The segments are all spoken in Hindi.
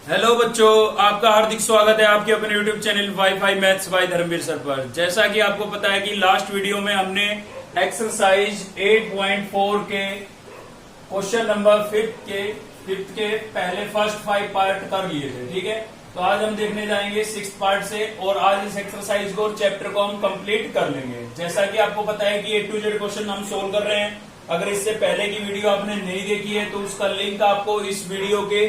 हेलो बच्चों, आपका हार्दिक स्वागत है आपके अपने YouTube channel WiFi maths by Dharmveer sir पर। जैसा कि आपको पता है कि लास्ट वीडियो में हमने एक्सरसाइज 8.4 के क्वेश्चन नंबर फिफ्थ के पहले फर्स्ट 5 पार्ट कर लिए थे। ठीक है, तो आज हम देखने जाएंगे 6th पार्ट से और आज इस एक्सरसाइज को चैप्टर को हम कंप्लीट कर लेंगे। जैसा कि आपको पता है कि A to Z क्वेश्चन हम सोल्व कर रहे हैं। अगर इससे पहले की वीडियो आपने नहीं देखी है तो उसका लिंक आपको इस वीडियो के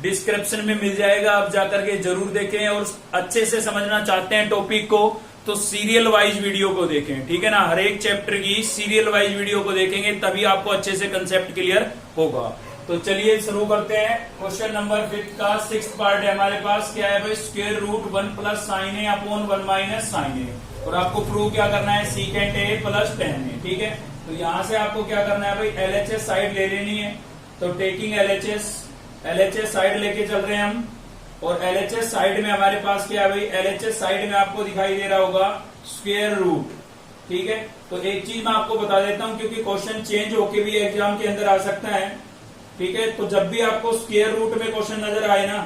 डिस्क्रिप्शन में मिल जाएगा, आप जाकर के जरूर देखें। और अच्छे से समझना चाहते हैं टॉपिक को तो सीरियल वाइज वीडियो को देखें। ठीक है ना, हर एक चैप्टर की सीरियल वाइज वीडियो को देखेंगे तभी आपको अच्छे से कंसेप्ट क्लियर होगा। तो चलिए शुरू करते हैं। क्वेश्चन नंबर 5 का 6th पार्ट है हमारे पास। क्या है भाई? स्क्वायर रूट 1 प्लस साइन ए अपॉन 1 माइनस साइन ए। और आपको प्रूव क्या करना है? सीकेंट ए प्लस टेन ए। ठीक है, तो यहां से आपको क्या करना है भाई? एलएचएस साइड ले लेनी है। तो टेकिंग एलएचएस साइड लेके चल रहे हैं हम। और एलएचएस साइड में हमारे पास क्या है भाई? एलएचएस साइड में आपको दिखाई दे रहा होगा स्क्वायर रूट। ठीक है, तो एक चीज मैं आपको बता देता हूं क्योंकि क्वेश्चन चेंज होके भी एग्जाम के अंदर आ सकता है। ठीक है, तो जब भी आपको स्क्वायर रूट में क्वेश्चन नजर आए ना,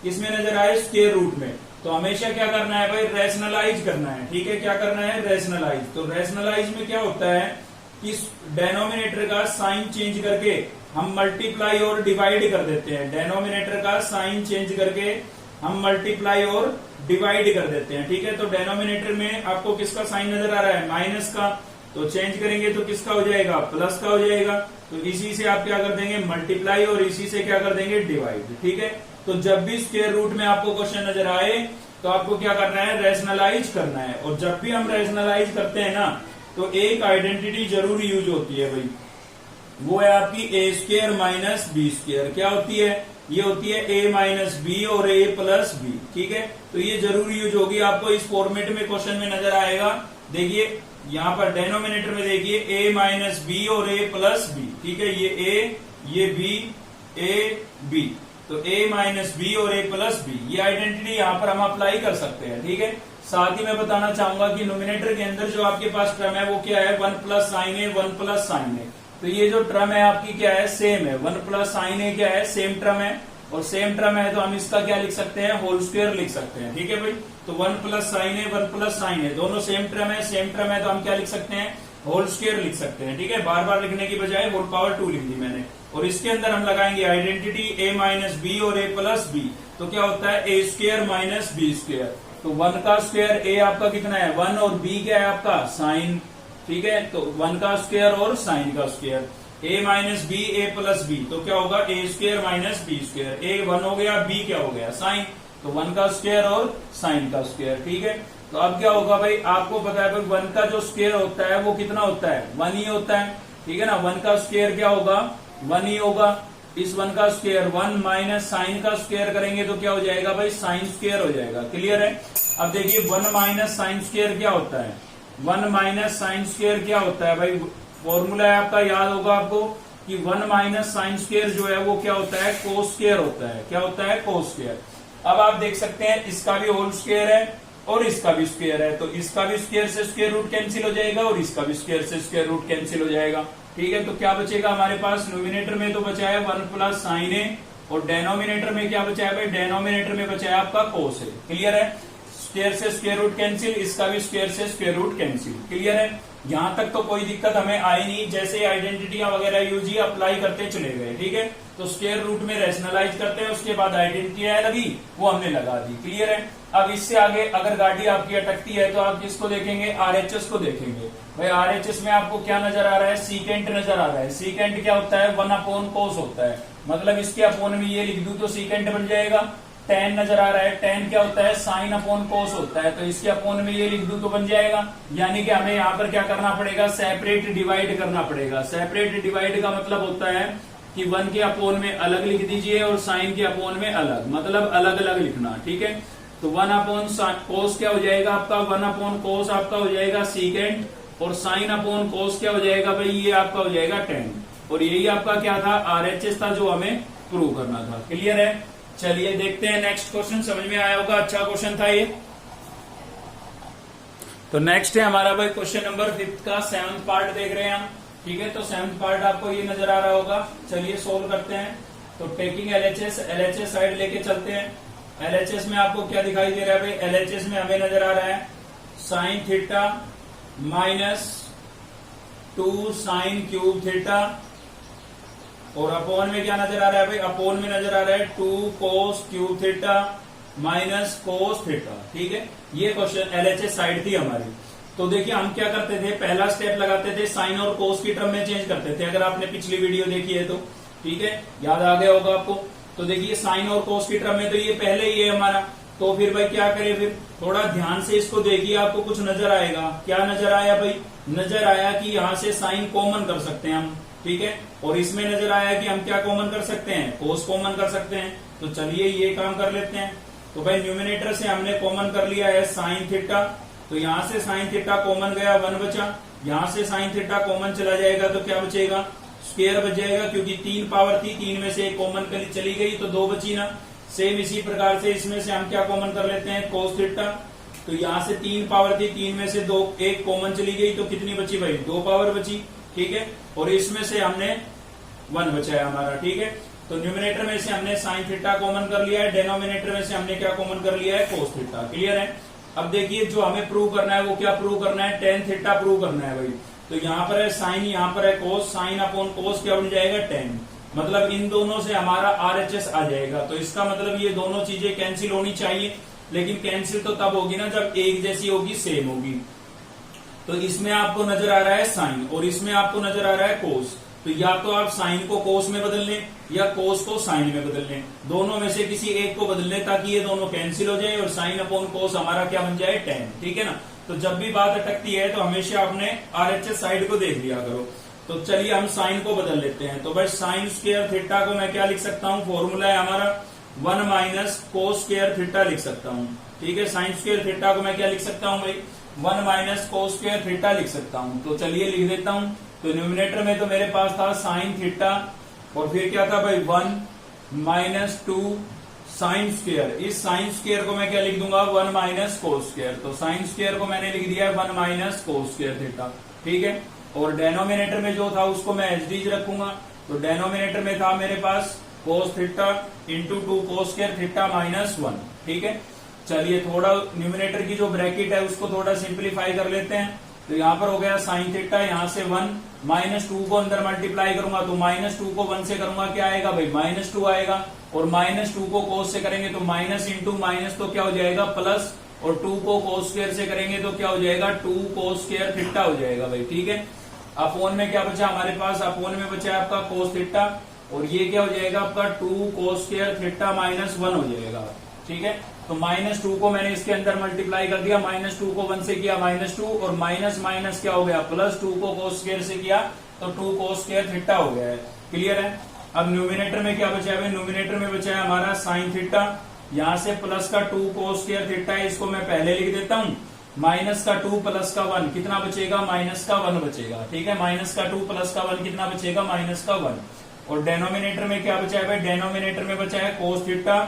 किसमें नजर आए? स्क्वायर रूट में, तो हमेशा क्या करना है भाई? रैशनलाइज करना है। ठीक है, क्या करना है? रैशनलाइज। तो रैशनलाइज में क्या होता है कि डेनोमिनेटर का साइन चेंज करके हम मल्टीप्लाई और डिवाइड कर देते हैं। डेनोमिनेटर का साइन चेंज करके हम मल्टीप्लाई और डिवाइड कर देते हैं। ठीक है, तो डेनोमिनेटर में आपको किसका साइन नजर आ रहा है? माइनस का। तो चेंज करेंगे तो किसका हो जाएगा? प्लस का हो जाएगा। तो इसी से आप क्या कर देंगे? मल्टीप्लाई, और इसी से क्या कर देंगे? डिवाइड। ठीक है, तो जब भी स्क्वायर रूट में आपको क्वेश्चन नजर आए तो आपको क्या करना है? रैशनलाइज करना है। और जब भी हम रैशनलाइज करते हैं ना तो एक आइडेंटिटी जरूर यूज होती है भाई, वो है आपकी ए स्क्वायर माइनस बी स्क्वायर। क्या होती है? ये होती है ए माइनस बी और ए प्लस बी। ठीक है, तो ये जरूर यूज होगी, आपको इस फॉर्मेट में क्वेश्चन में नजर आएगा। देखिए यहाँ पर डेनोमिनेटर में देखिए ए माइनस बी और ए प्लस बी। ठीक है, ये ए, ये बी, ए बी, तो ए माइनस बी और ए प्लस बी, ये आइडेंटिटी यहाँ पर हम अप्लाई कर सकते हैं। ठीक है, साथ ही मैं बताना चाहूंगा कि नोमिनेटर के अंदर जो आपके पास टर्म है वो क्या है? 1 प्लस साइन ए, 1 प्लस साइन ए। तो ये जो टर्म है आपकी क्या है? सेम है। 1 प्लस साइन ए क्या है? सेम टर्म है। और सेम टर्म है तो हम इसका क्या लिख सकते हैं? होल स्क्वायर लिख सकते हैं। ठीक है भाई, तो 1 प्लस साइन ए, 1 प्लस साइन ए, दोनों सेम टर्म है। सेम टर्म है तो हम क्या लिख सकते हैं? होल स्क्वायर लिख सकते हैं। ठीक है, बार बार लिखने की बजाय होल पावर 2 लिख दी मैंने। और इसके अंदर हम लगाएंगे आइडेंटिटी ए माइनस बी और ए प्लस बी। तो क्या होता है? ए स्क्वायर माइनस बी स्क्वायर। तो 1 का स्क्वायर ए आपका कितना है? 1, और बी क्या है आपका? साइन। ठीक है, तो 1 का स्क्वायर और साइन का स्क्वायर। ए माइनस बी, ए प्लस बी, तो क्या होगा? ए स्क्वायर माइनस बी स्क्वायर। ए 1 हो गया, बी क्या हो गया? साइन। तो 1 का स्क्वायर और साइन का स्क्वायर। ठीक है, तो अब क्या होगा भाई? आपको पता है भाई 1 का जो स्क्वायर होता है वो कितना होता है? 1 ही होता है। ठीक है ना, 1 का स्क्वायर क्या होगा? 1 ही होगा। इस 1 का स्क्वायर 1 माइनस साइन का स्क्वायर करेंगे तो क्या हो जाएगा भाई? साइन स्क्वायर हो जाएगा। क्लियर है? अब देखिए 1 माइनस साइन स्क्वायर क्या होता है? 1 माइनस साइन स्क्वायर क्या होता है भाई? फॉर्मूला है आपका, याद होगा आपको कि 1 माइनस साइन स्क्वायर जो है वो क्या होता है? कोस स्क्वायर होता है। क्या होता है? Cos square. अब आप देख सकते हैं इसका भी होल स्क्वायर है और इसका भी स्क्वायर है, तो इसका भी स्क्वायर से स्क्वायर रूट कैंसिल हो जाएगा और इसका भी स्क्वायर से स्क्वायर रूट कैंसिल हो जाएगा। ठीक है, तो क्या बचेगा हमारे पास? नोमिनेटर में तो बचा है 1 प्लस साइन ए, और डेनोमिनेटर में क्या बचा है भाई? डेनोमिनेटर में बचा है आपका कोस ए। क्लियर है? स्क्वायर से स्क्वायर रूट कैंसिल, इसका भी स्क्वायर से स्क्वायर रूट कैंसिल। क्लियर है? यहां तक तो कोई दिक्कत हमें आई नहीं, जैसे आइडेंटिटियां वगैरह यूज ही अप्लाई करते चले गए। ठीक है, तो स्क्वायर रूट में रैशनलाइज करते हैं, उसके बाद आइडेंटिटियां लगी वो हमने लगा दी। क्लियर है? अब इससे आगे अगर गाड़ी आपकी अटकती है तो आप किसको देखेंगे? आरएचएस को देखेंगे। भाई आरएचएस में आपको क्या नजर आ रहा है? सीकेंट नजर आ रहा है। सीकेंट क्या होता है? 1 अपॉन कोस होता है। मतलब इसके अपॉन में ये लिख दूं तो सीकेंट बन जाएगा। टेन नजर आ रहा है, टेन क्या होता है? साइन अपॉन कोस होता है, तो इसके अपॉन में ये लिख दूं तो बन जाएगा। यानी कि हमें यहाँ पर क्या करना पड़ेगा? सेपरेट डिवाइड करना पड़ेगा। सेपरेट डिवाइड का मतलब होता है कि 1 के अपॉन में अलग लिख दीजिए और साइन के अपॉन में अलग, मतलब अलग अलग लिखना। ठीक है, तो 1 अपॉन कोस क्या हो जाएगा आपका? 1 अपॉन कोस आपका हो जाएगा सीकेंट, और साइन अपॉन कोस क्या हो जाएगा भाई? ये आपका हो जाएगा टेन। और यही आपका क्या था? आरएचएस था जो हमें प्रूव करना था। क्लियर है? चलिए देखते हैं नेक्स्ट क्वेश्चन। समझ में आया होगा, अच्छा क्वेश्चन था ये। तो नेक्स्ट है हमारा भाई क्वेश्चन नंबर 5 का 7th पार्ट देख रहे हैं हम। ठीक है, तो 7th पार्ट आपको ये नजर आ रहा होगा। चलिए सोल्व करते हैं। तो टेकिंग एलएचएस, एलएचएस साइड लेके चलते हैं। एलएचएस में आपको क्या दिखाई दे रहा है भाई? एलएचएस में हमें नजर आ रहा है sine theta minus 2 sine cube theta, और अपोन में क्या नजर आ रहा है भाई? अपोन में नजर आ रहा है 2 cos cube theta minus cos theta. ठीक है, ये क्वेश्चन एलएचएस साइड थी हमारी। तो देखिए हम क्या करते थे, पहला स्टेप लगाते थे साइन और कोस की टर्म में चेंज करते थे, अगर आपने पिछली वीडियो देखी है तो। ठीक है, याद आ गया होगा आपको। तो देखिए साइन और कोस की टर्म में तो ये पहले ही है हमारा, तो फिर भाई क्या करें, फिर थोड़ा ध्यान से इसको देखिए, आपको कुछ नजर आएगा। क्या नजर आया भाई? नजर आया कि यहाँ से साइन कॉमन कर सकते हैं हम। ठीक है, और इसमें नजर आया कि हम क्या कॉमन कर सकते हैं? कोस कॉमन कर सकते हैं। तो चलिए ये काम कर लेते हैं। तो भाई न्यूमिनेटर से हमने कॉमन कर लिया है साइन थीटा, तो यहां से साइन थीटा कॉमन गया, 1 बचा। यहां से साइन थीटा कॉमन चला जाएगा तो क्या बचेगा? स्क्वायर बच जाएगा, क्योंकि 3 पावर थी, 3 में से एक कॉमन चली गई तो 2 बची ना। सेम इसी प्रकार से इसमें से हम क्या कॉमन कर लेते हैं? Cos theta. तो यहाँ से 3 पावर थी, 3 में से 2 एक कॉमन चली गई तो कितनी बची भाई? 2 पावर बची। ठीक है, और इसमें से हमने 1 बचा है हमारा। ठीक है, तो न्यूमिनेटर में से हमने साइन थीटा कॉमन कर लिया है, डेनोमिनेटर में से हमने क्या कॉमन कर लिया है? Cos theta. क्लियर है? अब देखिए जो हमें प्रूव करना है वो क्या प्रूव करना है? टेन थीटा प्रूव करना है भाई। तो यहाँ पर है साइन, यहाँ पर है कोस, साइन अपॉन कोस क्या बन जाएगा? टेन। मतलब इन दोनों से हमारा आरएचएस आ जाएगा। तो इसका मतलब ये दोनों चीजें कैंसिल होनी चाहिए, लेकिन कैंसिल तो तब होगी ना जब एक जैसी होगी, सेम होगी। तो इसमें आपको नजर आ रहा है साइन और इसमें आपको नजर आ रहा है कोस। तो या तो आप साइन को कोस में बदल लें या कोस को साइन में बदल लें, दोनों में से किसी एक को बदल लें ताकि ये दोनों कैंसिल हो जाए और साइन अपॉन कोस हमारा क्या बन जाए? टेन। ठीक है ना? तो जब भी बात अटकती है तो हमेशा अपने आरएचएस साइड को देख लिया करो। तो चलिए हम साइन को बदल लेते हैं। तो भाई साइन स्क्वायर थीटा को मैं क्या लिख सकता हूँ? फॉर्मूला है हमारा 1 माइनस कोस स्क्वायर थीटा लिख सकता हूँ। ठीक है, साइन स्क्वायर थीटा को मैं क्या लिख सकता हूँ भाई? 1 माइनस कोस स्क्वायर थीटा लिख सकता हूँ। तो चलिए लिख देता हूँ। तो न्यूमिनेटर में तो मेरे पास था साइन थीटा और फिर क्या था भाई? 1 माइनस 2 साइन स्क्वायर। इस साइन स्क्वायर को मैं क्या लिख दूंगा? 1 माइनस कोस स्क्वायर। तो साइन स्क्वायर को मैंने लिख दिया है 1 माइनस कोस स्क्वायर थीटा। ठीक है, और डेनोमिनेटर में जो था उसको मैं एचडीज रखूंगा। तो डेनोमिनेटर में था मेरे पास cos theta into 2 cos square theta minus 1। ठीक है, चलिए थोड़ा न्यूमिनेटर की जो ब्रैकेट है उसको थोड़ा सिंप्लीफाई कर लेते हैं। तो यहाँ पर हो गया साइन थीटा, यहाँ से 1 माइनस 2 को अंदर मल्टीप्लाई करूंगा तो माइनस 2 को 1 से करूंगा क्या आएगा भाई? माइनस 2 आएगा। और माइनस 2 को कोस से करेंगे तो माइनस इंटू माइनस तो क्या हो जाएगा? प्लस, और 2 को कोस स्क्वायर से करेंगे तो क्या हो जाएगा? 2 कोस स्क्वायर थीटा हो जाएगा भाई। ठीक है, अपोन में क्या बचा हमारे पास? अपोन में बचा है आपका कोस थीटा और ये क्या हो जाएगा आपका? 2 कोस स्क्वायर थीटा माइनस 1 हो जाएगा। ठीक है, तो माइनस 2 को मैंने इसके अंदर मल्टीप्लाई कर दिया, माइनस 2 को 1 से किया माइनस 2 और माइनस माइनस क्या हो गया? प्लस 2 को कोस स्क्वायर से किया तो 2 कोस स्क्वायर थीटा हो गया है। क्लियर है? अब न्यूमिनेटर में क्या बचा है? न्यूमिनेटर में बचा है हमारा साइन थीटा, यहाँ से प्लस का 2 कोस स्क्वायर थीटा है, इसको मैं पहले लिख देता हूँ। माइनस का 2 प्लस का 1 कितना बचेगा? माइनस का 1 बचेगा। ठीक है, माइनस का 2 प्लस का 1 कितना बचेगा? माइनस का 1। और डेनोमिनेटर में क्या बचा है भाई? डेनोमिनेटर में बचा है कोस थीटा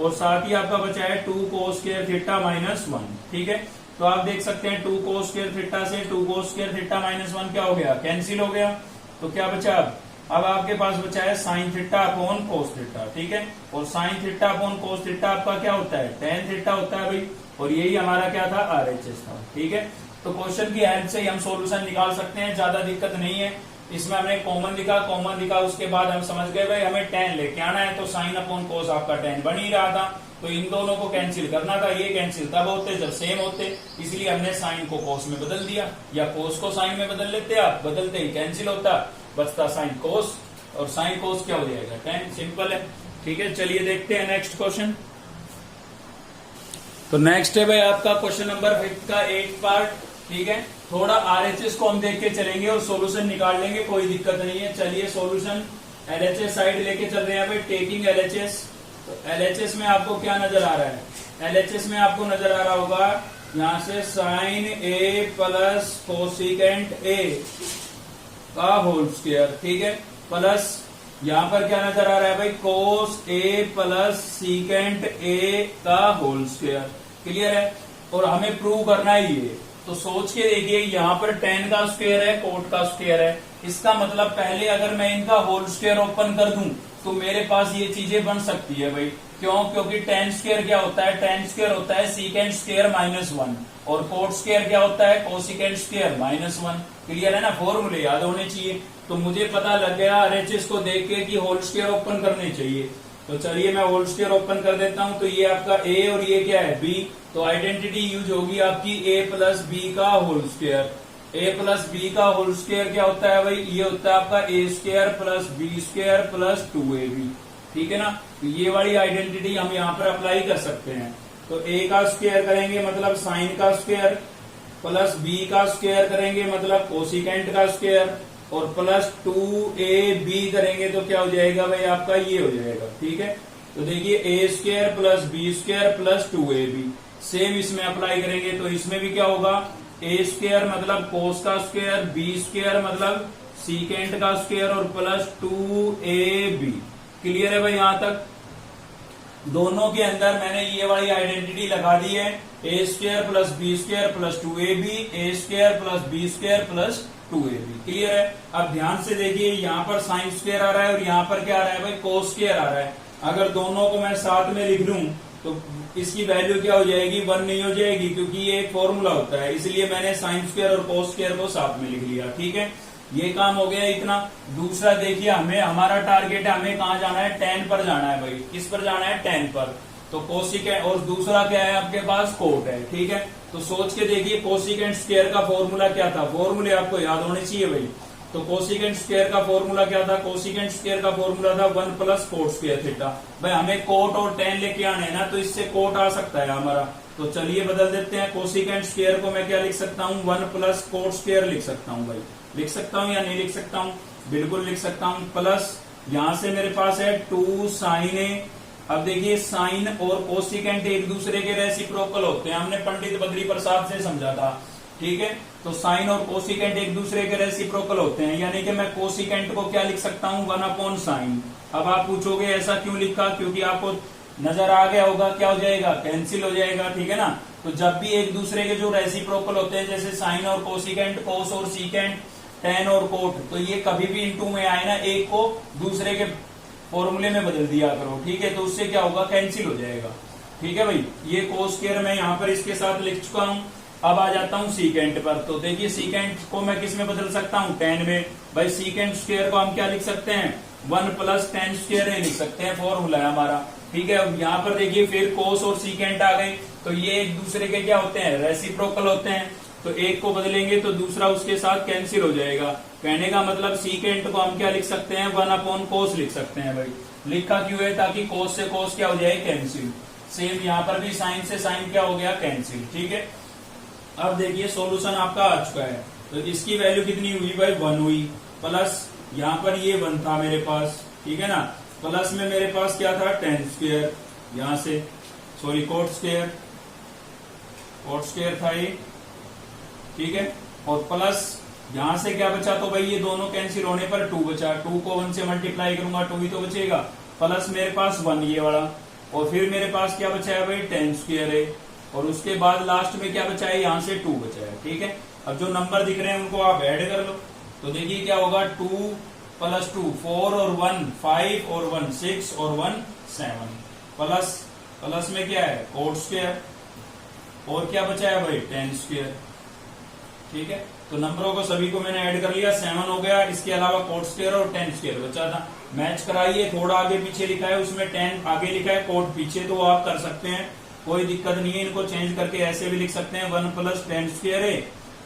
और साथ ही आपका बचा है 2 कोस स्क्वायर थीटा माइनस 1। ठीक है, तो आप देख सकते हैं 2 कोस स्क्वायर थीटा से 2 कोस स्क्वायर थीटा माइनस 1 क्या हो गया? कैंसिल हो गया। तो क्या बचा? अब आपके पास बचा है sine theta upon cos theta. ठीक है, और sine theta upon cos theta आपका क्या होता है? टेन थीटा होता है भाई। और यही हमारा क्या था? आरएचएस था। ठीक है, तो क्वेश्चन की हेल्प से ही हम सोल्यूशन निकाल सकते हैं, ज्यादा दिक्कत नहीं है। इसमें हमने कॉमन लिखा, उसके बाद हम समझ गए भाई हमें टेन लेके आना है, तो साइन अपॉन कोस आपका टेन बन ही रहा था। तो इन दोनों को कैंसिल करना था, ये कैंसिल तब होते जब सेम होते, इसलिए हमने साइन को कोस में बदल दिया, या कोस को साइन में बदल लेते, आप बदलते ही कैंसिल होता, बचता साइन कोस, और साइन कोस क्या हो जाएगा? टेन। सिंपल है। ठीक है, चलिए देखते हैं नेक्स्ट क्वेश्चन। तो नेक्स्ट है भाई आपका क्वेश्चन नंबर 5 का 8 पार्ट। ठीक है, थोड़ा आरएचएस को हम देख के चलेंगे और सॉल्यूशन निकाल लेंगे, कोई दिक्कत नहीं है। चलिए सॉल्यूशन एलएचएस साइड लेके चल रहे हैं भाई, टेकिंग एलएचएस। तो एलएचएस में आपको क्या नजर आ रहा है? एलएचएस में आपको नजर आ रहा होगा यहां से sine a plus cosecant a का होल स्क्वायर। ठीक है, प्लस यहां पर क्या नजर आ रहा है भाई? कोस ए प्लस सीकेंट ए का होल स्क्वायर। क्लियर है? और हमें प्रूव करना ही है, तो सोच के देखिए, यहाँ पर टेन का स्क्वायर है, कोट का स्क्वायर है, इसका मतलब पहले अगर मैं इनका होल स्क्वायर ओपन कर दूं तो मेरे पास ये चीजें बन सकती है भाई। क्यों? क्योंकि tan स्क्वायर क्या होता है? tan स्क्वायर होता है सीकेंड स्क्वायर -1 और कोट स्क्वायर क्या होता है? Cosecant square -1। क्लियर है ना? फॉर्मूले याद होने चाहिए। तो मुझे पता लग गया आरएचएस को देख के कि होल स्क्वायर ओपन करने चाहिए। तो चलिए मैं होल स्क्वायर ओपन कर देता हूं। तो ये आपका a और ये क्या है? b। तो आइडेंटिटी यूज होगी आपकी a प्लस बी का whole square. a plus b का होल स्क्वायर क्या होता है भाई? ये होता है आपका a square plus b square plus 2ab। ठीक है ना? तो ये वाली आइडेंटिटी हम यहाँ पर अप्लाई कर सकते हैं। तो a का स्क्वायर करेंगे मतलब साइन का स्क्वायर, प्लस b का स्क्वायर करेंगे मतलब कोसिकेंट का स्क्वायर, और प्लस 2ab करेंगे तो क्या हो जाएगा भाई? आपका ये हो जाएगा। ठीक है? तो देखिए a square plus b square plus 2ab same इसमें अप्लाई करेंगे। तो इसमें भी क्या होगा? a स्क्वायर मतलब कोस का स्क्वायर, b स्क्वायर मतलब सीकेंट का स्क्वायर और प्लस 2ab। क्लियर है भाई? यहां तक दोनों के अंदर मैंने ये वाली आइडेंटिटी लगा दी है, a square plus b square plus 2ab, a square plus b square plus 2ab। Clear है? अब ध्यान से देखिए, यहाँ पर साइन स्क्वायर आ रहा है और यहाँ पर क्या आ रहा है भाई? कोस स्क्वायर आ रहा है। अगर दोनों को मैं साथ में लिख लूं तो इसकी वैल्यू क्या हो जाएगी? 1 नहीं हो जाएगी, क्योंकि ये एक फॉर्मूला होता है। इसलिए मैंने साइन स्क्वायर और कोस स्क्वायर को साथ में लिख लिया। ठीक है? ये काम हो गया इतना। दूसरा देखिए, हमें हमारा टारगेट है, हमें कहाँ जाना है? tan पर जाना है भाई। किस पर जाना है? tan पर। तो कोसिकेंट, और दूसरा क्या है आपके पास? कोट है। ठीक है? तो सोच के देखिए कोसिकेंट स्क्वायर का फॉर्मूला क्या था? फॉर्मूले आपको याद होने चाहिए भाई। तो कोसिकेंट स्क्वायर का फॉर्मूला क्या था? कोसिकेंट स्क्वायर का फॉर्मूला था 1 प्लस कोट स्क्वायर थीटा। भाई हमें कोट और tan लेके आने हैं ना, तो इससे कोट आ सकता है हमारा। तो चलिए बदल देते हैं। कोसिकेंट स्क्वायर को मैं क्या लिख सकता हूँ? 1 प्लस कोट स्क्वायर लिख सकता हूँ भाई। लिख सकता हूँ या नहीं लिख सकता हूँ? बिल्कुल लिख सकता हूँ। प्लस यहां से मेरे पास है 2 साइन ए। अब देखिए साइन और कोसिकेंट एक दूसरे के रेसिप्रोकल होते हैं, हमने पंडित बद्री प्रसाद से समझा था। ठीक है? तो साइन और कोसिकेंट एक दूसरे के रेसिप्रोकल होते हैं, यानी कि मैं कोसिकेंट को क्या लिख सकता हूँ? 1/sin। अब आप पूछोगे ऐसा क्यों लिखा? क्योंकि आपको नजर आ गया होगा क्या हो जाएगा? कैंसिल हो जाएगा। ठीक है ना? तो जब भी एक दूसरे के जो रेसिप्रोकल होते हैं, जैसे साइन और कोसिकेंट, कोस और सीकेंट, tan और कोट, तो ये कभी भी इनटू में आए ना, एक को दूसरे के फॉर्मूले में बदल दिया करो। ठीक है? तो उससे क्या होगा? कैंसिल हो जाएगा। ठीक है भाई? ये कोस स्क्वायर मैं यहाँ पर इसके साथ लिख चुका हूँ। अब आ जाता हूँ सीकेंट पर। तो देखिए सीकेंट को मैं किस में बदल सकता हूँ? tan में। भाई सीकेंट स्क्वायर को हम क्या लिख सकते हैं? 1 प्लस tan स्क्वायर लिख सकते हैं, फॉर्मूला है हमारा। ठीक है? अब यहाँ पर देखिए फिर कोस और सीकेंट आ गए, तो ये एक दूसरे के क्या होते हैं? रेसिप्रोकल होते हैं। तो एक को बदलेंगे तो दूसरा उसके साथ कैंसिल हो जाएगा। कहने का मतलब सीकेंट को हम क्या लिख सकते हैं? 1/cos लिख सकते हैं भाई। लिखा क्यों है? ताकि कोस से कोस क्या हो जाए? कैंसिल। सेम यहाँ पर भी साइन से साइन क्या हो गया? कैंसिल। ठीक है? अब देखिए सॉल्यूशन आपका आ चुका है। तो इसकी वैल्यू कितनी हुई भाई? 1 हुई। प्लस यहाँ पर ये 1 था मेरे पास। ठीक है ना? प्लस में मेरे पास क्या था? tan स्क्वायर, यहाँ से sorry coat square, coat square था ये। ठीक है? और प्लस यहां से क्या बचा? तो भाई ये दोनों कैंसिल होने पर 2 बचा। 2 को 1 से मल्टीप्लाई करूंगा, 2 ही तो बचेगा। प्लस मेरे पास 1 ये वाला, और फिर मेरे पास क्या बचा है भाई? tan स्क्वायर है। और उसके बाद लास्ट में क्या बचा है? यहाँ से 2 बचा है। ठीक है? अब जो नंबर दिख रहे हैं उनको आप ऐड कर लो। तो देखिए क्या होगा? 2 प्लस 2 4 और 1 5 और 1 6 और 1 7 प्लस में क्या है? कोट स्क्वायर, और क्या बचा है भाई? tan square. ठीक है? तो नंबरों को सभी को मैंने ऐड कर लिया, 7 हो गया। इसके अलावा कोट स्क्वायर और tan स्क्वायर बचा था। मैच कराइए, थोड़ा आगे पीछे लिखा है, उसमें tan आगे लिखा है, कोट पीछे, तो आप कर सकते हैं, कोई दिक्कत नहीं है। इनको चेंज करके ऐसे भी लिख सकते हैं, 1 प्लस tan स्क्वायर है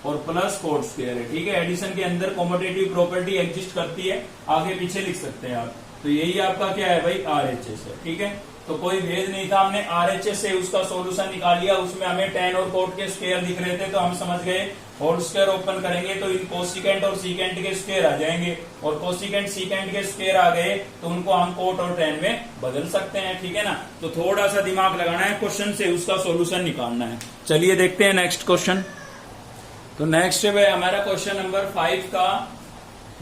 और प्लस कोट स्क्वायर है। ठीक है? एडिशन के अंदर कॉम्पिटेटिव प्रॉपर्टी एग्जिस्ट करती है, आगे पीछे लिख सकते हैं आप। तो यही आपका क्या है भाई? RHS है। ठीक है? तो कोई भेद नहीं था, हमने RHS से उसका सॉल्यूशन निकाल लिया। उसमें हमें tan और कोट के स्क्वायर दिख रहे थे, तो हम समझ गए होल स्क्वायर ओपन करेंगे तो इन कोसिकेंट और सीकेंट के स्क्वायर आ जाएंगे, और कोसिकेंट सीकेंट के स्क्वायर आ गए तो उनको हम कोट और tan में बदल सकते हैं। ठीक है ना? तो थोड़ा सा दिमाग लगाना है, क्वेश्चन से उसका सॉल्यूशन निकालना है। चलिए देखते हैं नेक्स्ट क्वेश्चन। तो नेक्स्ट है भाई हमारा क्वेश्चन नंबर 5 का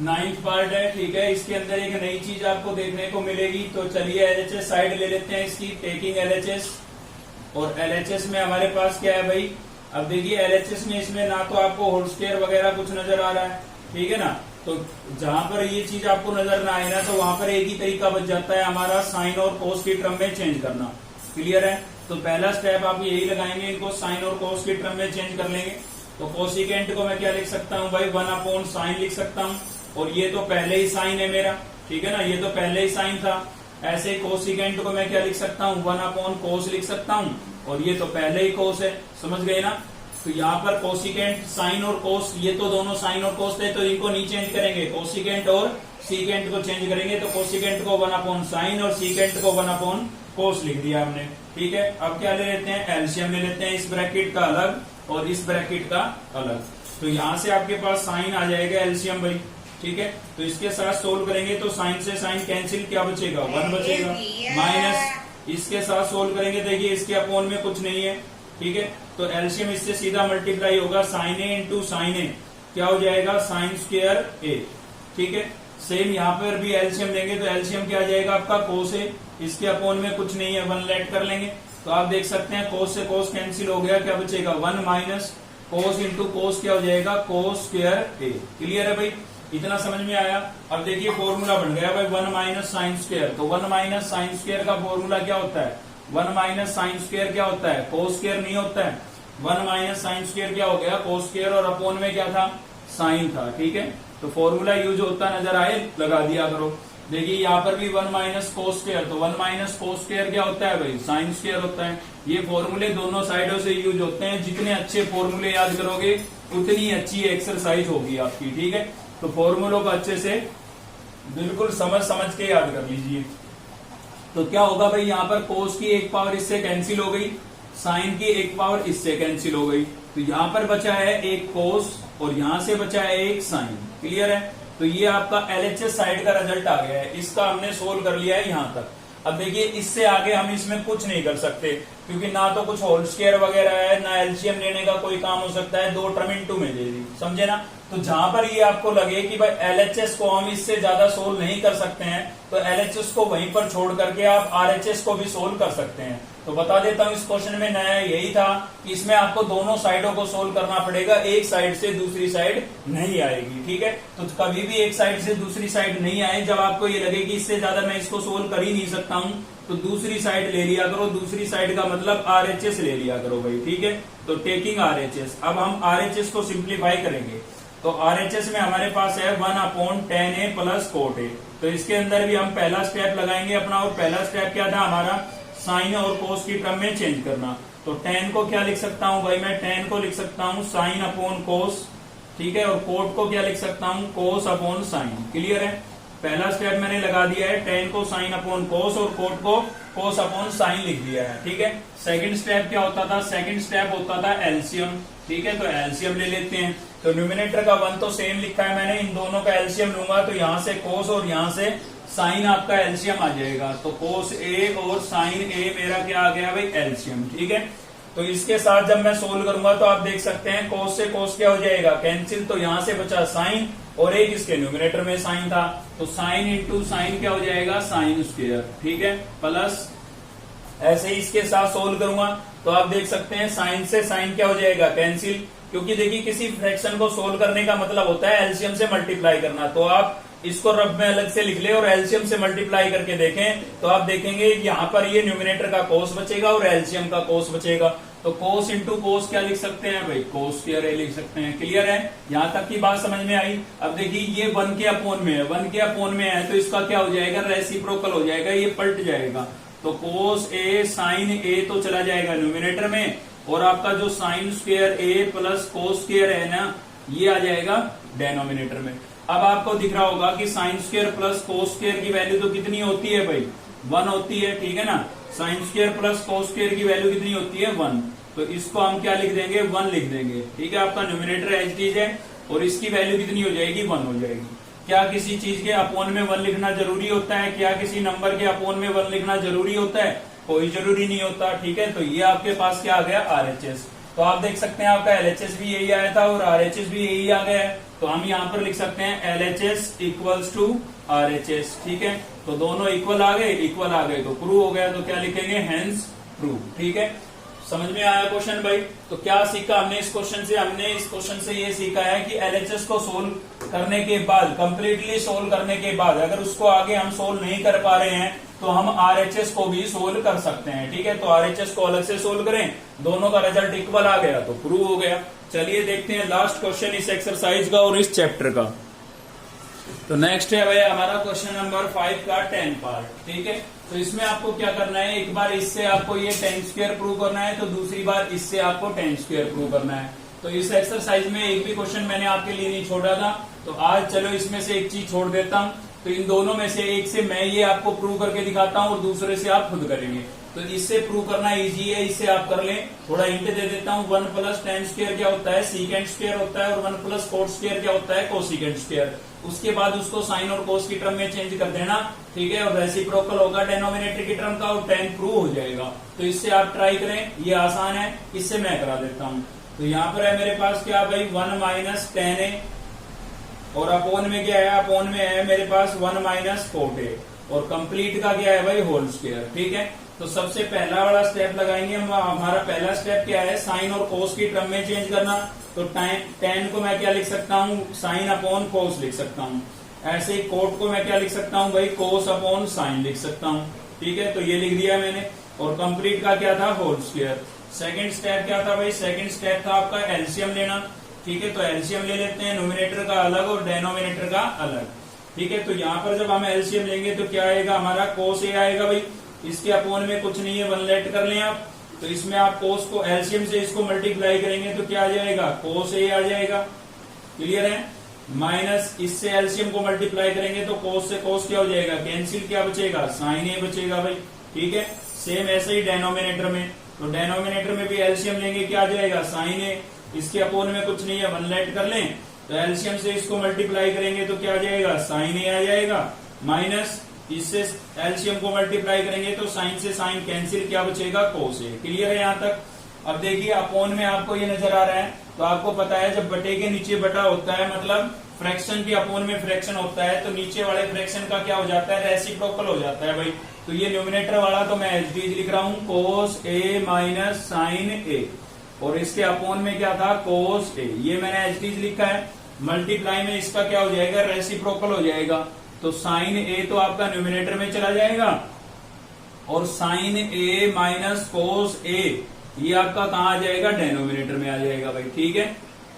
9th पार्ट है। ठीक है? इसके अंदर एक नई चीज आपको देखने को मिलेगी। तो चलिए LHS साइड ले लेते हैं इसकी, टेकिंग LHS। और LHS में हमारे पास क्या है भाई? अब देखिए LHS में इसमें ना तो आपको होल स्क्वायर वगैरह कुछ नजर आ रहा है। ठीक है ना? तो जहां पर ये चीज आपको नजर ना आए ना, तो वहां पर एक ही तरीका बच जाता है हमारा साइन और कोस की टर्म में चेंज करना। क्लियर है? तो पहला स्टेप आप यही लगाएंगे, इनको साइन और कोस की टर्म में चेंज कर लेंगे। तो कोसिकेंट को मैं क्या लिख सकता हूँ भाई, 1/sin लिख सकता हूँ, और ये तो पहले ही साइन है मेरा, ठीक है ना, ये तो पहले ही साइन था। ऐसे कोसिकेंट को मैं क्या लिख सकता हूँ, 1/cos लिख सकता हूँ, और ये तो पहले ही कोस है। समझ गए ना? तो यहाँ पर कोसिकेंट साइन और कोस, ये तो दोनों साइन और कोस थे, तो इनको नहीं चेंज करेंगे, कोसिकेंट और सीकेंट को चेंज करेंगे। तो कोसिकेंट को 1/sin और सीकेंट को 1/cos लिख दिया हमने। ठीक है, अब क्या ले लेते हैं, एलसीएम ले लेते हैं, इस ब्रैकेट का अलग और इस ब्रैकेट का अलग। तो यहाँ से आपके पास साइन आ जाएगा एलसीएम भाई। ठीक है, तो इसके साथ सोल्व करेंगे तो साइन से साइन कैंसिल, क्या बचेगा, 1 बचेगा, माइनस इसके साथ सोल्व करेंगे, देखिए इसके अपोन में कुछ नहीं है। ठीक है, तो एलसीएम इससे सीधा मल्टीप्लाई होगा, साइन ए इंटू साइन ए क्या हो जाएगा, साइन स्क्वायर ए। ठीक है, सेम यहाँ पर भी एलसीएम लेंगे तो एलसीएम क्या आ जाएगा आपका, कोस ए, इसके अपोन में कुछ नहीं है, 1 लेट कर लेंगे। तो आप देख सकते हैं कोस से कोस कैंसिल हो गया, क्या बचेगा, 1 माइनस कोस इंटू कोस क्या हो जाएगा, कोस स्क्वायर ए। क्लियर है भाई? इतना समझ में आया? अब देखिए फॉर्मूला बन गया भाई 1 माइनस साइन स्क्वायर। तो 1 माइनस साइन स्क्वायर का फॉर्मूला क्या होता है, 1 माइनस साइन स्क्वायर क्या होता है, कोस स्क्वायर नहीं होता है। 1 माइनस साइन स्क्वायर क्या हो गया, कोस स्क्वायर, और अपोन में क्या था, साइन था। ठीक है, तो फॉर्मूला यूज होता नजर आए, लगा दिया करो। देखिए यहाँ पर भी 1 माइनस कोस स्क्वायर, तो 1 माइनस कोस स्क्वायर क्या होता है भाई, साइन स्क्वायर होता है। ये फॉर्मूले दोनों साइडों से यूज होते हैं, जितने अच्छे फॉर्मूले याद करोगे उतनी अच्छी एक्सरसाइज होगी आपकी। ठीक है, तो फॉर्मूलों को अच्छे से बिल्कुल समझ के याद कर लीजिए। तो क्या होगा भाई, यहाँ पर कोस की एक पावर इससे कैंसिल हो गई, साइन की एक पावर इससे कैंसिल हो गई, तो यहाँ पर बचा है एक कोस और यहाँ से बचा है एक साइन। क्लियर है? तो ये आपका एलएचएस साइड का रिजल्ट आ गया है, इसका हमने सोल्व कर लिया है यहाँ तक। अब देखिए इससे आगे हम इसमें कुछ नहीं कर सकते, क्योंकि ना तो कुछ होल स्क्वायर वगैरह है, ना एलसीएम लेने का कोई काम हो सकता है, 2 टर्म इनटू में दे दी, समझे ना। तो जहां पर ये आपको लगे कि भाई एलएचएस को हम इससे ज्यादा सोल्व नहीं कर सकते हैं, तो एलएचएस को वहीं पर छोड़ करके आप आरएचएस को भी सोल्व कर सकते हैं। तो बता देता हूं, इस क्वेश्चन में नया यही था कि इसमें आपको दोनों साइडों को सोल्व करना पड़ेगा, एक साइड से दूसरी साइड नहीं आएगी। ठीक है, तो कभी भी एक साइड से दूसरी साइड नहीं आए, जब आपको ये लगे कि इससे ज्यादा मैं इसको सोल्व कर ही नहीं सकता हूं, तो दूसरी साइड ले लिया करो। दूसरी साइड का मतलब आरएचएस ले लिया करो भाई। ठीक है, तो टेकिंग आरएचएस, अब हम आरएचएस को सिंप्लीफाई करेंगे। तो आरएचएस में हमारे पास है 1/10a प्लस cot a। तो इसके अंदर भी हम पहला स्टेप लगाएंगे अपना, और पहला स्टेप क्या था हमारा, साइन और कोस की टर्म में चेंज करना। तो 10 को क्या लिख सकता हूं भाई, मैं 10 को लिख सकता हूं साइन अपॉन कोस। ठीक है, और कोट को क्या लिख सकता हूं, कोस अपॉन साइन। क्लियर है? पहला स्टेप मैंने लगा दिया है, 10 को साइन अपॉन कोस और कोट को कोस अपॉन साइन लिख दिया है। ठीक है, सेकंड स्टेप क्या होता था, सेकंड स्टेप होता था एलसीएम। ठीक है, तो एलसीएम ले लेते हैं। तो न्यूमिनेटर का 1 तो सेम लिखा है मैंने, इन दोनों का एलसीएम लूंगा, तो यहाँ से कोस और यहाँ से साइन आपका एलसीएम आ जाएगा। तो कोस ए और साइन ए मेरा क्या आ गया भाई, एलसीएम। ठीक है, तो इसके साथ जब मैं सोल्व करूंगा तो आप देख सकते हैं कोस से कोस क्या हो जाएगा, कैंसिल, तो यहाँ से बचा साइन, और एक इसके न्यूमिनेटर में साइन था, तो साइन इंटू साइन क्या हो जाएगा, साइन स्क्वायर। ठीक है, प्लस ऐसे ही इसके साथ सोल्व करूंगा तो आप देख सकते हैं साइन से साइन क्या हो जाएगा, कैंसिल, क्योंकि देखिए किसी फ्रैक्शन को सोल्व करने का मतलब होता है एलसीएम से मल्टीप्लाई करना। तो आप इसको रफ में अलग से लिख ले और एलसीएम से मल्टीप्लाई करके देखें, तो आप देखेंगे यहाँ पर ये न्यूमिनेटर का कोस बचेगा और एलसीएम का कोस बचेगा। तो कोस इंटू कोस क्या लिख सकते हैं भाई, कोस स्क्वायर ए लिख सकते हैं। क्लियर है? यहाँ तक की बात समझ में आई। अब देखिए ये 1 के अपोन में है, 1 के अपोन में है, तो इसका क्या हो जाएगा, रेसिप्रोकल हो जाएगा, ये पलट जाएगा। तो कोस ए साइन ए तो चला जाएगा न्यूमिनेटर में, और आपका जो साइन स्क्वायर ए प्लस कोस स्क्वायर है ना, ये आ जाएगा डेनोमिनेटर में। अब आपको दिख रहा होगा कि sine square plus cos square की वैल्यू तो कितनी होती है भाई, 1 होती है। ठीक है ना, sine square plus cos square की वैल्यू कितनी होती है, 1। तो इसको हम क्या लिख देंगे, 1 लिख देंगे। ठीक है, आपका न्यूमिनेटर एच डी है, और इसकी वैल्यू कितनी हो जाएगी, 1 हो जाएगी। क्या किसी चीज के अपोन में 1 लिखना जरूरी होता है, क्या किसी नंबर के अपोन में 1 लिखना जरूरी होता है, कोई जरूरी नहीं होता। ठीक है, तो ये आपके पास क्या आ गया, आरएचएस। तो आप देख सकते हैं आपका एलएचएस भी यही आया था और आरएचएस भी यही आ गया है। तो हम यहाँ पर लिख सकते हैं एलएचएस इक्वल्स टू आरएचएस। ठीक है, तो दोनों इक्वल आ गए तो प्रूव हो गया। तो क्या लिखेंगे, हेंस प्रूव। ठीक है, समझ में आया क्वेश्चन भाई। तो क्या सीखा हमने इस क्वेश्चन से, हमने इस क्वेश्चन से ये सीखा है कि एलएचएस को सोल्व करने के बाद, कंप्लीटली सोल्व करने के बाद अगर उसको आगे हम सोल्व नहीं कर पा रहे हैं तो हम आरएचएस को भी सोल्व कर सकते हैं। ठीक है, तो आरएचएस को अलग से सोल्व करें, दोनों का रिजल्ट इक्वल आ गया तो प्रूव हो गया। चलिए देखते हैं लास्ट क्वेश्चन इस एक्सरसाइज का और इस चैप्टर का। तो नेक्स्ट है भाई हमारा क्वेश्चन नंबर 5 का 10 पार्ट। ठीक है, तो इसमें आपको क्या करना है, एक बार इससे आपको ये 10 स्क्वायर प्रूव करना है, तो दूसरी बार इससे आपको 10 स्क्वायर प्रूव करना है। तो इस एक्सरसाइज में एक भी क्वेश्चन मैंने आपके लिए नहीं छोड़ा था, तो आज चलो इसमें से एक चीज छोड़ देता हूं। तो इन दोनों में से एक से मैं ये आपको प्रूव करके दिखाता हूं और दूसरे से आप खुद करेंगे। तो इससे प्रूव करना इजी है, इससे आप कर लें। थोड़ा हिंट दे देता हूं, 1 प्लस 10 स्क्वायर क्या होता है, सीकेंड स्क्वायर होता है, और 1 प्लस कोट स्क्वायर क्या होता है, कोसिकेंड स्क्वायर। उसके बाद उसको साइन और कोस की टर्म में चेंज कर देना। ठीक है, और रेसिप्रोकल होगा डेनोमिनेटर की टर्म का और 10 प्रूव हो जाएगा। तो इससे आप ट्राई करें, ये आसान है, इससे मैं करा देता हूं। तो यहाँ पर है मेरे पास क्या भाई 1 माइनस 10 है, और अपोन में क्या है, अपोन में है मेरे पास 1 माइनस 4 है, और कंप्लीट का क्या है भाई होल स्क्वायर। ठीक है, तो सबसे पहला वाला स्टेप लगाएंगे हम। हमारा पहला स्टेप क्या है, साइन और कोस की टर्म में चेंज करना। तो 10 को मैं क्या लिख सकता हूँ, साइन अपॉन कोस लिख सकता हूँ। ऐसे ही कोट को मैं क्या लिख सकता हूँ भाई, कोस अपॉन साइन लिख सकता हूँ। ठीक है, तो ये लिख दिया मैंने। और कंप्लीट का क्या था, होल स्क्वायर। सेकंड स्टेप क्या था भाई, सेकंड स्टेप था आपका एलसीएम लेना। ठीक है, तो एलसीएम ले लेते हैं, नोमिनेटर का अलग और डेनोमिनेटर का अलग। ठीक है, तो यहाँ पर जब हम एलसीएम लेंगे तो क्या आएगा हमारा, कोस ए आएगा भाई। इसके अपोन में कुछ नहीं है, 1 लेट कर लें आप। तो इसमें आप कोस को एलसीएम से इसको मल्टीप्लाई करेंगे तो क्या आ जाएगा, कोस ए आ जाएगा। क्लियर है, माइनस इससे एलसीएम को मल्टीप्लाई करेंगे तो कोस से कोस क्या हो जाएगा, कैंसिल, क्या बचेगा, साइन ए बचेगा भाई। ठीक है, सेम ऐसे ही डेनोमिनेटर में, तो डेनोमिनेटर में भी एलसीएम लेंगे, क्या आ जाएगा, साइन ए। इसके अपोन में कुछ नहीं है, 1 लेट कर लें, तो एलसीएम से इसको मल्टीप्लाई करेंगे तो क्या आ जाएगा, साइन ए आ जाएगा। माइनस इससे एलसीएम को मल्टीप्लाई करेंगे तो साइन से साइन कैंसिल, क्या बचेगा, कोस ए। क्लियर है यहाँ तक। अब देखिए अपोन में आपको ये नजर आ रहा है, तो आपको पता है जब बटे के नीचे बटा होता है, मतलब फ्रैक्शन के अपोन में फ्रैक्शन होता है, तो नीचे वाले फ्रैक्शन का क्या हो जाता है, रेसिप्रोकल हो जाता है भाई। तो ये न्यूमिनेटर वाला तो मैं एच डी लिख रहा हूँ, कोस ए माइनस साइन ए, और इसके अपोन में क्या था, कोस ए, ये मैंने एच डी लिखा है। मल्टीप्लाई में इसका क्या हो जाएगा, रेसिप्रोकल हो जाएगा। तो साइन ए तो आपका न्यूमिनेटर में चला जाएगा, और साइन ए माइनस कोस ए ये आपका कहाँ आ जाएगा, डेनोमिनेटर में आ जाएगा भाई। ठीक है,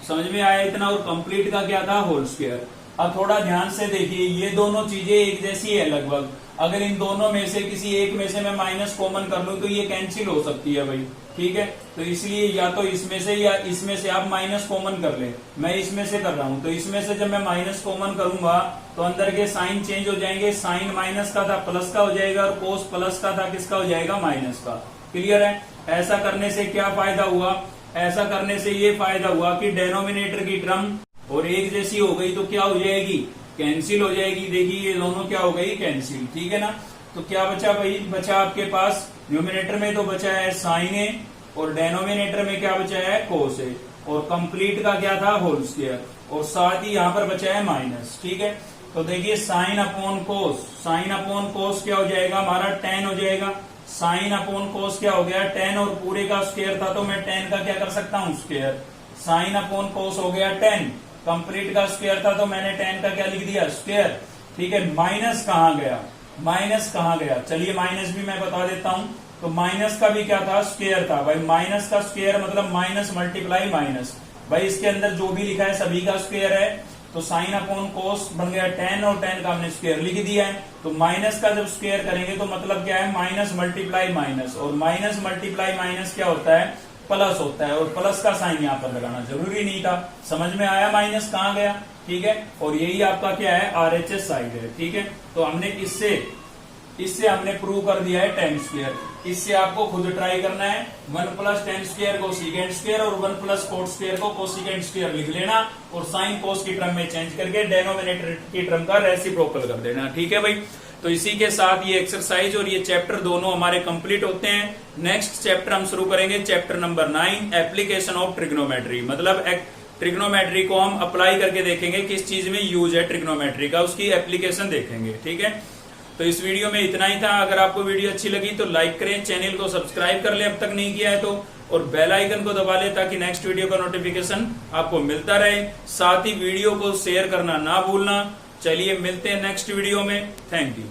समझ में आया इतना। और कंप्लीट का क्या था, होल स्क्वायर। अब थोड़ा ध्यान से देखिए, ये दोनों चीजें एक जैसी है लगभग। अगर इन दोनों में से किसी एक में से मैं माइनस कॉमन कर लूं तो ये कैंसिल हो सकती है भाई। ठीक है, तो इसलिए या तो इसमें से या इसमें से आप माइनस कॉमन कर ले। मैं इसमें से कर रहा हूं, तो इसमें से जब मैं माइनस कॉमन करूंगा तो अंदर के साइन चेंज हो जाएंगे। साइन माइनस का था प्लस का हो जाएगा, और कोस प्लस का था किसका हो जाएगा, माइनस का। क्लियर है। ऐसा करने से क्या फायदा हुआ, ऐसा करने से ये फायदा हुआ कि डेनोमिनेटर की टर्म और एक जैसी हो गई तो क्या हो जाएगी, कैंसिल हो जाएगी। देखिए ये दोनों क्या हो गई, कैंसिल। ठीक है ना। तो क्या बचा भाई, बचा आपके पास न्यूमिनेटर में तो बचा है साइन ए, और डेनोमिनेटर में क्या बचा है, कोस ए, और कंप्लीट का क्या था, होल स्क्वायर, और साथ ही यहाँ पर बचा है माइनस। ठीक है, तो देखिए साइन अपॉन कोस, साइन अपॉन कोस क्या हो जाएगा हमारा, 10 हो जाएगा। साइन अपॉन कोस क्या हो गया, 10, और पूरे का स्क्वायर था तो मैं 10 का क्या कर सकता हूँ, स्क्वायर। साइन अपॉन कोस हो गया 10, कंप्लीट का स्क्वायर था तो मैंने 10 का क्या लिख दिया, स्क्वायर। ठीक है, माइनस कहाँ गया, माइनस कहाँ गया, चलिए माइनस भी मैं बता देता हूँ। तो माइनस का भी क्या था, स्क्वायर था भाई। माइनस का स्क्वायर मतलब माइनस मल्टीप्लाई माइनस भाई, इसके अंदर जो भी लिखा है सभी का स्क्वायर है। तो साइन अपॉन कोस बन गया 10, और 10 का हमने स्क्वायर लिख दिया है। तो माइनस का जब स्क्वायर करेंगे तो मतलब क्या है, माइनस मल्टीप्लाई माइनस, और माइनस मल्टीप्लाई माइनस क्या होता है, प्लस होता है। और प्लस का साइन यहाँ पर लगाना जरूरी नहीं था। समझ में आया माइनस कहाँ गया। ठीक है, और यही आपका क्या है, आरएचएस साइड है। ठीक है, तो हमने इससे हमने प्रूव कर दिया है 10 स्क्वायर। इससे आपको खुद ट्राई करना है। 1 प्लस 10 स्क्वायर को सीकेंड स्क्वायर, और 1 प्लस कोट स्क्वायर को कोसिकेंड स्क्वायर लिख लेना, और साइन कोस की टर्म में चेंज करके डेनोमिनेटर की टर्म का रेसिप्रोकल कर देना। ठीक है भाई, तो इसी के साथ ये एक्सरसाइज और ये चैप्टर दोनों हमारे कंप्लीट होते हैं। नेक्स्ट चैप्टर हम शुरू करेंगे, chapter number 9, application of trigonometry. मतलब ट्रिग्नोमेट्री को हम अप्लाई करके देखेंगे किस चीज में यूज है ट्रिग्नोमेट्री का, उसकी एप्लीकेशन देखेंगे। ठीक है, तो इस वीडियो में इतना ही था। अगर आपको वीडियो अच्छी लगी तो लाइक करें, चैनल को सब्सक्राइब कर ले अब तक नहीं किया है तो, और बेल आइकन को दबा ले ताकि नेक्स्ट वीडियो का नोटिफिकेशन आपको मिलता रहे। साथ ही वीडियो को शेयर करना ना भूलना। चलिए मिलते हैं नेक्स्ट वीडियो में। Thank you.